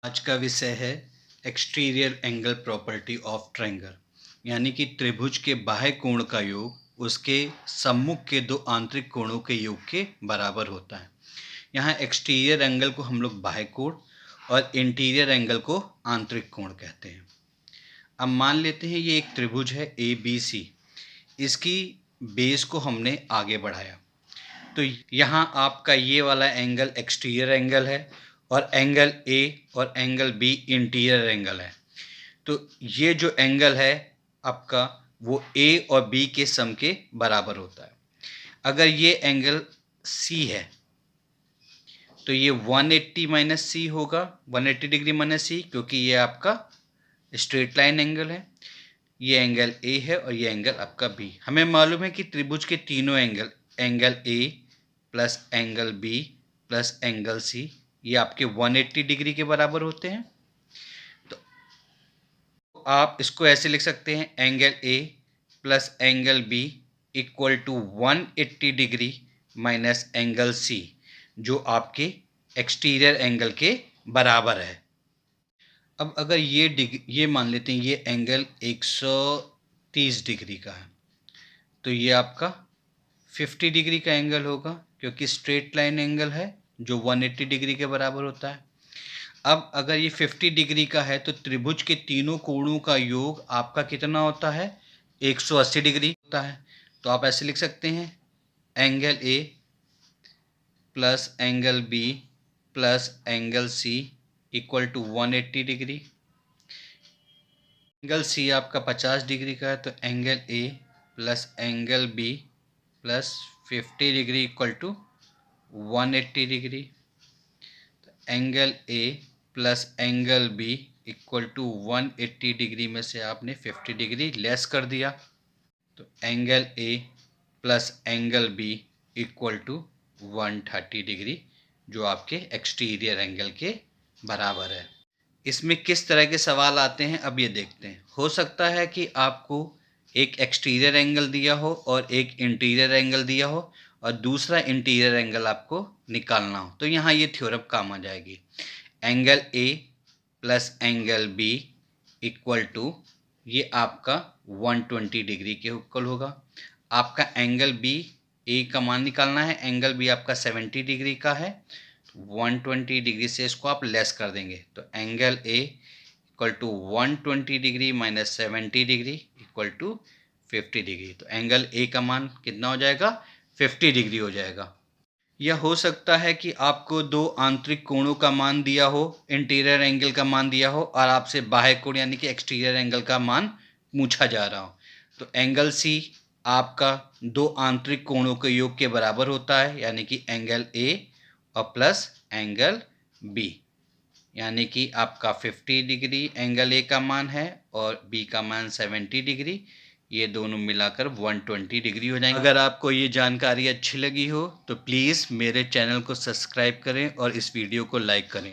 आज का विषय है exterior angle property of triangle, यानी कि त्रिभुज के बाह्य कोण का योग उसके सम्मुख के दो आंतरिक कोणों के योग के बराबर होता है। यहाँ एक्सटीरियर एंगल को हम लोग बाह्य कोण और इंटीरियर एंगल को आंतरिक कोण कहते हैं। अब मान लेते हैं ये एक त्रिभुज है ABC, इसकी बेस को हमने आगे बढ़ाया तो यहाँ आपका ये वाला एंगल एक्सटीरियर एंगल है और एंगल A और एंगल B इंटीरियर एंगल है। तो ये जो एंगल है आपका वो A और B के सम के बराबर होता है। अगर ये एंगल C है तो ये 180 माइनस C होगा, 180 डिग्री माइनस C, क्योंकि ये आपका स्ट्रेट लाइन एंगल है। ये एंगल A है और ये एंगल आपका B। हमें मालूम है कि त्रिभुज के तीनों angle A plus angle B plus angle C ये आपके 180 डिग्री के बराबर होते हैं। तो आप इसको ऐसे लिख सकते हैं, angle A plus angle B equal to 180 degree minus angle C, जो आपके एक्सटीरियर एंगल के बराबर है। अब अगर ये मान लेते हैं ये एंगल 130 डिग्री का है तो ये आपका 50 डिग्री का एंगल होगा, क्योंकि स्ट्रेट लाइन एंगल है जो 180 डिग्री के बराबर होता है। अब अगर ये 50 डिग्री का है तो त्रिभुज के तीनों कोणों का योग आपका कितना होता है, 180 डिग्री होता है। तो आप ऐसे लिख सकते हैं, angle A plus angle B plus angle C equal to 180 degree. Angle C आपका 50 डिग्री का है तो angle A plus angle B plus 50 degree equal to 180 degree. तो angle A plus angle B equal to 180 degree में से आपने 50 degree less कर दिया, तो angle A plus angle B equal to 130 degree, जो आपके एक्सटीरियर एंगल के बराबर है। इसमें किस तरह के सवाल आते हैं अब ये देखते हैं। हो सकता है कि आपको एक एक्सटीरियर एंगल दिया हो और एक इंटीरियर एंगल दिया हो और दूसरा इंटीरियर एंगल आपको निकालना हो, तो यहाँ ये थ्योरम काम आ जाएगी। Angle A plus angle B equal to ये आपका 120 डिग्री के इक्वल होगा। आपका एंगल B A का मान निकालना है, एंगल B आपका 70 डिग्री का है, 120 डिग्री से इसको आप लेस कर देंगे तो angle A equal to 120 degree minus 70 degree equal to 50 degree. तो एंगल A का मान कितना हो जाएगा, 50 डिग्री हो जाएगा। यह हो सकता है कि आपको दो आंतरिक कोणों का मान दिया हो, इंटीरियर एंगल का मान दिया हो और आपसे बाह्य कोण यानी कि एक्सटीरियर एंगल का मान पूछा जा रहा हो। तो एंगल C आपका दो आंतरिक कोणों के योग के बराबर होता है, यानी कि एंगल A और प्लस एंगल B, यानी कि आपका 50 डिग्री एंगल A का मान है और B का मान 70 डिग्री, ये दोनों मिलाकर 120 डिग्री हो जाएंगे। अगर आपको ये जानकारी अच्छी लगी हो तो प्लीज़ मेरे चैनल को सब्सक्राइब करें और इस वीडियो को लाइक करें।